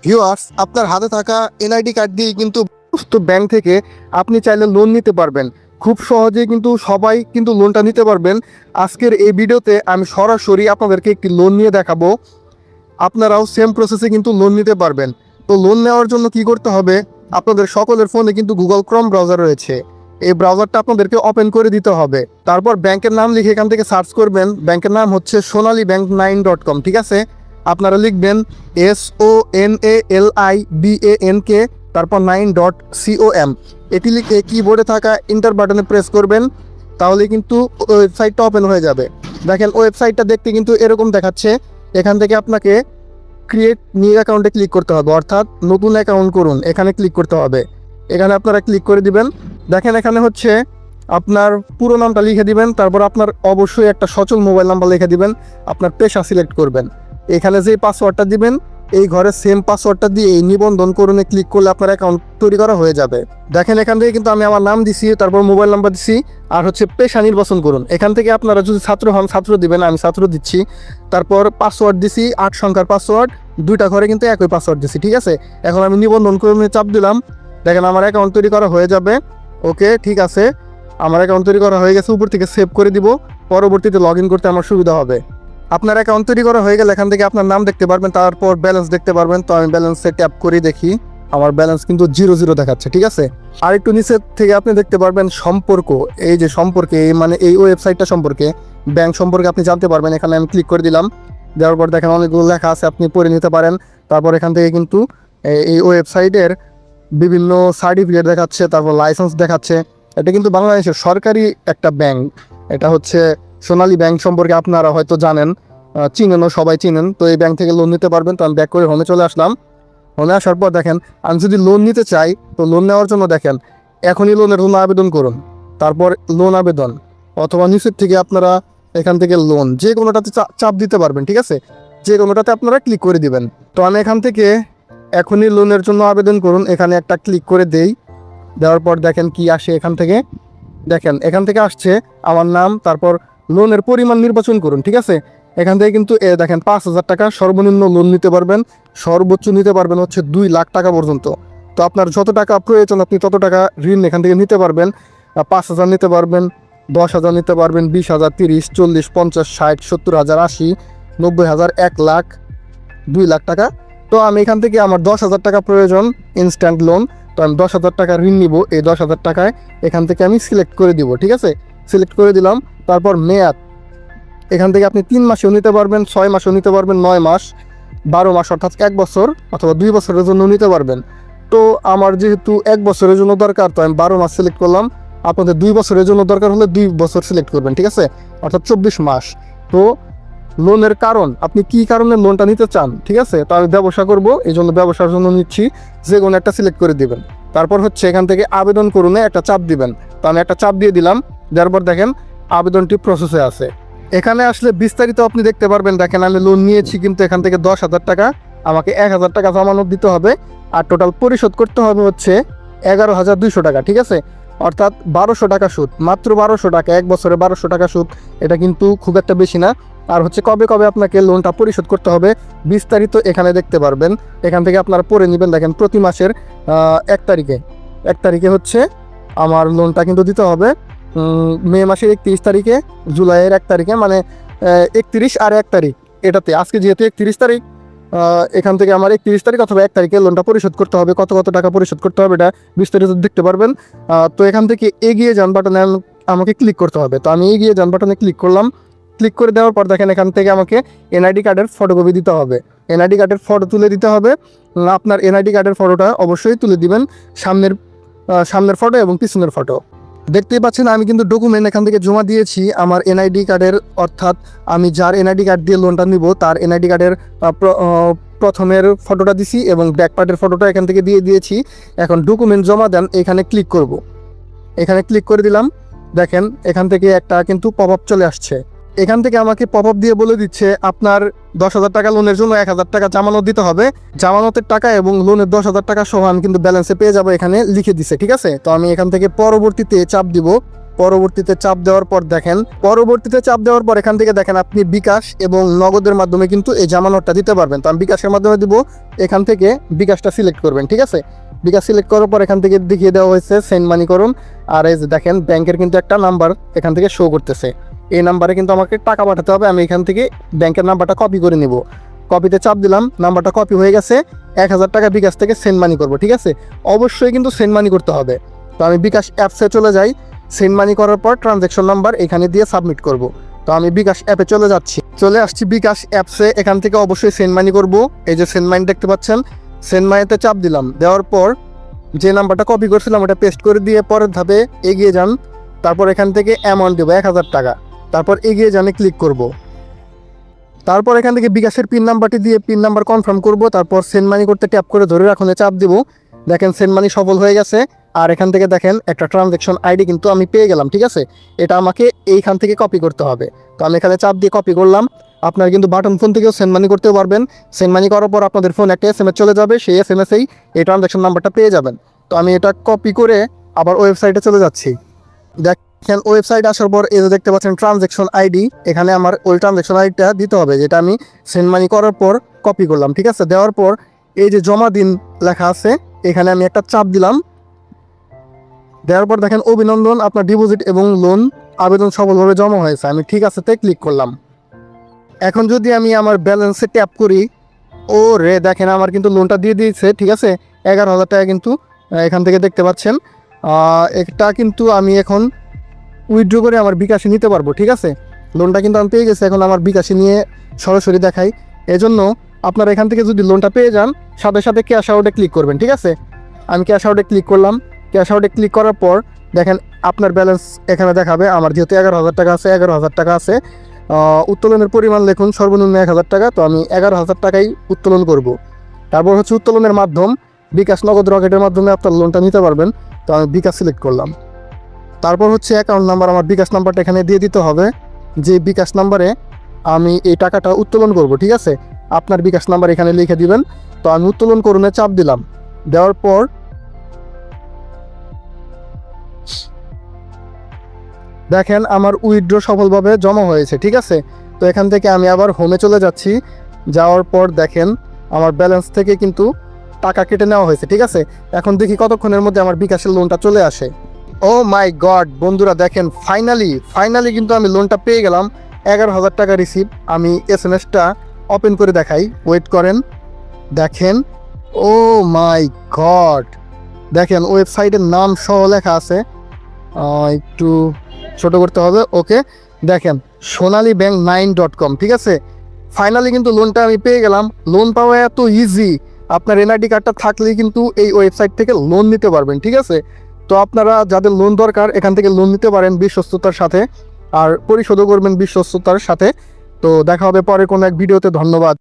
Viewers, আপনার হাতে থাকা এনআইডি কার্ড দিয়ে কিন্তু ব্যাংক থেকে আপনি চাইলে লোন নিতে পারবেন। খুব সহজেই কিন্তু সবাই কিন্তু লোনটা নিতে পারবেন। আজকের এই ভিডিওতে আমি সরাসরি আপনাদেরকে একটি লোন নিয়ে দেখাবো। আপনারাও সেম প্রসেসে কিন্তু লোন নিতে পারবেন। তো লোন নেওয়ার জন্য কি করতে হবে, আপনাদের সকলের ফোনে কিন্তু গুগল ক্রোম ব্রাউজার রয়েছে। এই ব্রাউজারটা আপনাদেরকে ওপেন করে দিতে হবে। তারপর ব্যাংকের নাম লিখে এখান থেকে সার্চ করবেন। ব্যাংকের নাম হচ্ছে sonalibank9.com, ঠিক আছে। আপনারা লিখবেন SONALIBANK, তারপর 9.com। এটি লিখে কিবোর্ডে থাকা ইন্টার বাটনে প্রেস করবেন, তাহলে কিন্তু ওয়েবসাইটটা ওপেন হয়ে যাবে। দেখেন ওয়েবসাইটটা দেখতে কিন্তু এরকম দেখাচ্ছে। এখান থেকে আপনাকে ক্রিয়েট নিউ অ্যাকাউন্টে ক্লিক করতে হবে, অর্থাৎ নতুন অ্যাকাউন্ট করুন, এখানে ক্লিক করতে হবে। এখানে আপনারা ক্লিক করে দিবেন। দেখেন এখানে হচ্ছে আপনার পুরো নামটা লিখে দিবেন, তারপর আপনার অবশ্যই একটা সচল মোবাইল নাম্বার লিখে দিবেন, আপনার পেশা সিলেক্ট করবেন। এখানে যে পাসওয়ার্ডটা দিবেন এই ঘরে সেম পাসওয়ার্ডটা দিয়ে এই নিবন্ধন করুনে ক্লিক করলে আপনার অ্যাকাউন্ট তৈরি করা হয়ে যাবে। দেখেন এখান থেকে কিন্তু আমি আমার নাম দিছি, তারপর মোবাইল নাম্বার দিছি, আর হচ্ছে পেশা নির্বাচন করুন। এখান থেকে আপনারা যদি ছাত্র হন ছাত্র দিবেন, আমি ছাত্র দিচ্ছি। তারপর পাসওয়ার্ড দিছি 8 সংখ্যার পাসওয়ার্ড, দুইটা ঘরে কিন্তু একই পাসওয়ার্ড দিছি, ঠিক আছে। এখন আমি নিবন্ধন করুনে চাপ দিলাম। দেখেন আমার অ্যাকাউন্ট তৈরি করা হয়ে যাবে। ওকে, ঠিক আছে, আমার অ্যাকাউন্ট তৈরি করা হয়ে গেছে। উপর থেকে সেভ করে দিব, পরবর্তীতে লগ ইন করতে আমার সুবিধা হবে। আপনার অ্যাকাউন্ট তৈরি করা হয়ে গেলে এখান থেকে আপনার নাম দেখতে পারবেন, তারপর ব্যালেন্স দেখতে পারবেন। তো আমি ব্যালেন্সে ট্যাপ করে দেখি, আমার ব্যালেন্স কিন্তু 0 দেখাচ্ছে, ঠিক আছে। আর একটু নিচের থেকে আপনি দেখতে পারবেন সম্পর্ক। এই যে সম্পর্কে, মানে এই ওয়েবসাইটটা সম্পর্কে, ব্যাংক সম্পর্কে আপনি জানতে পারবেন। এখানে আমি ক্লিক করে দিলাম। দেওয়ার পর দেখেন অনেকগুলো লেখা আছে, আপনি পড়ে নিতে পারেন। তারপর এখান থেকে কিন্তু এই ওয়েবসাইটের বিভিন্ন সার্টিফিকেট দেখাচ্ছে, তারপর লাইসেন্স দেখাচ্ছে। এটা কিন্তু বাংলাদেশের সরকারি একটা ব্যাংক। এটা হচ্ছে সোনালী ব্যাংক সম্পর্কে আপনারা হয়তো জানেন, চিনেনও, সবাই চিনেন। তো এই ব্যাংক থেকে লোন নিতে পারবেন। তো আমি ব্যাক করে হোমে চলে আসলাম। হোমে আসার পর দেখেন আমি যদি লোন নিতে চাই, তো লোন নেওয়ার জন্য দেখেন এখনই লোনের জন্য আবেদন করুন, তারপর লোন আবেদন, অথবা নিচের থেকে আপনারা এখান থেকে লোন যে কোনোটাতে চাপ দিতে পারবেন, ঠিক আছে। যে কোনোটাতে আপনারা ক্লিক করে দিবেন। তো আমি এখান থেকে এখনই লোনের জন্য আবেদন করুন, এখানে একটা ক্লিক করে দেই। দেওয়ার পর দেখেন কি আসে এখান থেকে। দেখেন এখান থেকে আসছে আমার নাম, তারপর লোনের পরিমাণ নির্বাচন করুন, ঠিক আছে। এখান থেকে কিন্তু দেখেন 5,000 টাকা সর্বনিম্ন লোন নিতে পারবেন, সর্বোচ্চ নিতে পারবেন হচ্ছে 2 লাখ টাকা পর্যন্ত। তো আপনার যত টাকা প্রয়োজন আপনি তত টাকা ঋণ এখান থেকে নিতে পারবেন। 5,000 নিতে পারবেন, 10,000 নিতে পারবেন, 20,000, 30, 40, 50, 60, 70,000, 80, 90,000, 1 লাখ, 2 লাখ টাকা। তো আমি এখান থেকে আমার 10,000 টাকা প্রয়োজন ইনস্ট্যান্ট লোন। তো আমি 10,000 টাকা ঋণ নিব। এই 10,000 টাকায় এখান থেকে আমি সিলেক্ট করে দিব, ঠিক আছে। সিলেক্ট করে দিলাম। তারপর মেয়াদ, এখান থেকে আপনি 3 মাসেও নিতে পারবেন, 6 মাসেও নিতে পারবেন, 9 মাস, 12 মাস, অর্থাৎ 1 বছর অথবা 2 বছরের জন্য নিতে পারবেন। তো আমার যেহেতু 1 বছরের জন্য দরকার, তো আমি 12 মাস সিলেক্ট করলাম। আপনাদের 2 বছরের জন্য দরকার হলে 2 বছর সিলেক্ট করবেন, ঠিক আছে, অর্থাৎ 24 মাস। তো লোনের কারণ, আপনি কি কারণে লোনটা নিতে চান, ঠিক আছে। তো আমি ব্যবসা করব, এই জন্য ব্যবসার জন্য নিচ্ছি, যে কোনো একটা সিলেক্ট করে দিবেন। তারপর হচ্ছে এখান থেকে আবেদন করুনে একটা চাপ দিবেন। তো আমি একটা চাপ দিয়ে দিলাম। দেওয়ার পর দেখেন আবেদনটি প্রসেসে আছে। এখানে আসলে বিস্তারিত আপনি দেখতে পারবেন। দেখেন আমি লোন নিয়েছি, কিন্তু এখান থেকে 10,000 টাকা, আমাকে 1,000 টাকা জমানত দিতে হবে, আর টোটাল পরিশোধ করতে হবে হচ্ছে 11,200 টাকা, ঠিক আছে। অর্থাৎ 1200 টাকা সুদ, মাত্র 1200 টাকা, 1 বছরে 1200 টাকা সুদ। এটা কিন্তু খুব একটা বেশি না। আর হচ্ছে কবে কবে আপনাকে লোনটা পরিশোধ করতে হবে বিস্তারিত এখানে দেখতে পারবেন। এখান থেকে আপনারা পড়ে নেবেন। দেখেন প্রতি মাসের 1 তারিখে হচ্ছে আমার লোনটা কিন্তু দিতে হবে। মে মাসের 31 তারিখে, জুলাইয়ের 1 তারিখে, মানে 31 আর 1 তারিখ, এটাতে আজকে যেহেতু 31 তারিখ, এখান থেকে আমার 31 তারিখ অথবা 1 তারিখে লোনটা পরিশোধ করতে হবে। কত কত টাকা পরিশোধ করতে হবে এটা বিস্তারিত দেখতে পারবেন। তো এখান থেকে এগিয়ে যান বাটনে আমাকে ক্লিক করতে হবে। তো আমি এগিয়ে যান বাটনে ক্লিক করলাম। ক্লিক করে দেওয়ার পর দেখেন এখান থেকে আমাকে এনআইডি কার্ডের ফটোকপি দিতে হবে। এনআইডি কার্ডের ফটো তুলে দিতে হবে। আপনার এনআইডি কার্ডের ফটোটা অবশ্যই তুলে দিবেন, সামনের ফটো এবং পিছনের ফটো। দেখতেই পাচ্ছেন আমি কিন্তু ডকুমেন্ট এখান থেকে জমা দিয়েছি আমার এনআইডি কার্ডের, অর্থাৎ আমি যার এনআইডি কার্ড দিয়ে লোনটা নিব তার এনআইডি কার্ডের প্রথমের ফটোটা দিছি এবং ব্যাক পার্টের ফটোটা এখান থেকে দিয়ে দিয়েছি। এখন ডকুমেন্ট জমা দেন, এখানে ক্লিক করব। এখানে ক্লিক করে দিলাম। দেখেন এখান থেকে একটা কিন্তু পপ আপ চলে আসছে। এখান থেকে আমাকে পপ আপ দিয়ে বলে দিচ্ছে আপনার 10,000 টাকা লোনের জন্য 1,000 টাকা জামানত দিতে হবে। জামানতের টাকা এবং লোনের 10,000 টাকা সহ আমি কিন্তু ব্যালেন্সে পেয়ে যাবো, এখানে লিখে দিছে, ঠিক আছে। তো আমি এখান থেকে পরবর্তীতে চাপ দিব। পরবর্তীতে চাপ দেওয়ার পর দেখেন এখান থেকে দেখেন আপনি বিকাশ এবং নগদের মাধ্যমে কিন্তু এই জামা নোটটা দিতে পারবেন। তো আমি বিকাশের মাধ্যমে দিব, এখান থেকে বিকাশটা সিলেক্ট করবেন, ঠিক আছে। বিকাশ সিলেক্ট করার পর এখান থেকে দেখিয়ে দেওয়া হয়েছে সেন্ড মানি করুন। আর এই যে দেখেন ব্যাংকের কিন্তু একটা নাম্বার এখান থেকে শো করতেছে, এই নাম্বারে কিন্তু আমাকে টাকা পাঠাতে হবে। আমি এখান থেকে ব্যাংকের নাম্বারটা কপি করে নিব, কপিতে চাপ দিলাম, নাম্বারটা কপি হয়ে গেছে। 1000 টাকা বিকাশ থেকে সেন্ড মানি করবো, ঠিক আছে। অবশ্যই কিন্তু সেন্ড মানি করতে হবে। তো আমি বিকাশ অ্যাপসে চলে যাই, সেন্ড মানি করার পর ট্রানজ্যাকশন নাম্বার এখানে দিয়ে সাবমিট করব। তো আমি বিকাশ অ্যাপে চলে আসছি বিকাশ অ্যাপসে। এখান থেকে অবশ্যই সেন্ড মানি করবো। এই যে সেন্ড মানি দেখতে পাচ্ছেন, সেন্ড মানিতে চাপ দিলাম, দেওয়ার পর যে নাম্বারটা কপি করছিলাম ওটা পেস্ট করে দিয়ে পরের ধাপে এগিয়ে যান। তারপর এখান থেকে অ্যামাউন্ট দেবো 1000 টাকা, তারপর এগিয়ে যানে ক্লিক করব। তারপর এখান থেকে বিকাশের পিন নাম্বারটি দিয়ে পিন নাম্বার কনফার্ম করব। তারপর সেন্ড মানি করতে ট্যাপ করে ধরে রাখুন, চাপ দিব। দেখেন সেন্ড মানি সফল হয়ে গেছে। আর এখান থেকে দেখেন একটা ট্রানজ্যাকশন আইডি কিন্তু আমি পেয়ে গেলাম, ঠিক আছে। এটা আমাকে এইখান থেকে কপি করতে হবে। তো আমি এখানে চাপ দিয়ে কপি করলাম। আপনারা কিন্তু বাটন ফোন থেকেও সেন্ড মানি করতেও পারবেন। সেন্ড মানি করার পর আপনাদের ফোন একটা SMS চলে যাবে, সেই SMS-এই এই ট্রানজ্যাকশন নাম্বারটা পেয়ে যাবেন। তো আমি এটা কপি করে আবার ওয়েবসাইটে চলে যাচ্ছি। দেখেন ওয়েবসাইটে আসার পর এই যে দেখতে পাচ্ছেন ট্রানজ্যাকশন আইডি, এখানে আমার ওই ট্রানজ্যাকশন আইডিটা দিতে হবে যেটা আমি সেন্ড মানি করার পর কপি করলাম, ঠিক আছে। দেওয়ার পর এই যে জমা দিন লেখা আছে, এখানে আমি একটা চাপ দিলাম। দেওয়ার পর দেখেন অভিনন্দন, আপনার ডিপোজিট এবং লোন আবেদন সফলভাবে জমা হয়েছে। আমি ঠিক আছেতে ক্লিক করলাম। এখন যদি আমি আমার ব্যালেন্সে ট্যাপ করি, ও রে দেখেন আমার কিন্তু লোনটা দিয়ে দিয়েছে, ঠিক আছে। 11,000 টাকা কিন্তু এখান থেকে দেখতে পাচ্ছেন। এটা কিন্তু আমি এখন উইথড্র করে আমার বিকাশে নিতে পারবো, ঠিক আছে। লোনটা কিন্তু আমি পেয়ে গেছি, এখন আমার বিকাশে নিয়ে সরাসরি দেখাই। এজন্য আপনারা এখান থেকে যদি লোনটা পেয়ে যান, সাথে সাথে ক্যাশ আউটে ক্লিক করবেন, ঠিক আছে। আমি ক্যাশ আউটে ক্লিক করলাম। ক্যাশ আউটে ক্লিক করার পর দেখেন আপনার ব্যালেন্স এখানে দেখাবে। আমার যেহেতু 11,000 টাকা আছে, 11,000 টাকা আছে। উত্তোলনের পরিমাণ লিখুন সর্বনিম্ন 1,000 টাকা। তো আমি 11,000 টাকাই উত্তোলন করব। তারপর হচ্ছে উত্তোলনের মাধ্যম বিকাশ, নগদ, রকেটের মাধ্যমে আপনার লোনটা নিতে পারবেন। তো আমি বিকাশ সিলেক্ট করলাম। তারপর হচ্ছে অ্যাকাউন্ট নাম্বার, আমার বিকাশ নাম্বারটা এখানে দিয়ে দিতে হবে, যে বিকাশ নাম্বারে আমি এই টাকাটা উত্তোলন করব, ঠিক আছে। আপনার বিকাশ নাম্বার এখানে লিখে দিবেন। তো আমি উত্তোলন করুনে চাপ দিলাম। দেওয়ার পর দেখেন আমার উইথড্র সফলভাবে জমা হয়েছে, ঠিক আছে। তো এখান থেকে আমি আবার হোমে চলে যাচ্ছি। যাওয়ার পর দেখেন আমার ব্যালেন্স থেকে কিন্তু টাকা কেটে নেওয়া হয়েছে, ঠিক আছে। এখন দেখি কতক্ষণের মধ্যে আমার বিকাশের লোনটা চলে আসে। ও মাই গড বন্ধুরা, দেখেন ফাইনালি কিন্তু আমি লোনটা পেয়ে গেলাম। 11,000 টাকা রিসিভ। আমি SMS-টা ওপেন করে দেখাই, ওয়েট করেন। দেখেন ও মাই গড, দেখেন ওয়েবসাইটের নাম সহ লেখা আছে, একটু ছোট করতে হবে, ওকে। দেখেন sonalibank9.com, ঠিক আছে। ফাইনালি কিন্তু লোনটা আমি পেয়ে গেলাম। লোন পাওয়া এত ইজি, আপনার NID কার্ডটা থাকলেই কিন্তু এই ওয়েবসাইট থেকে লোন নিতে পারবেন, ঠিক আছে। তো আপনারা যাদের লোন দরকার এখান থেকে লোন নিতে পারেন বিশ্বস্ততার সাথে, আর পরিশোধও করবেন বিশ্বস্ততার সাথে। তো দেখা হবে পরে কোনো এক ভিডিওতে। ধন্যবাদ।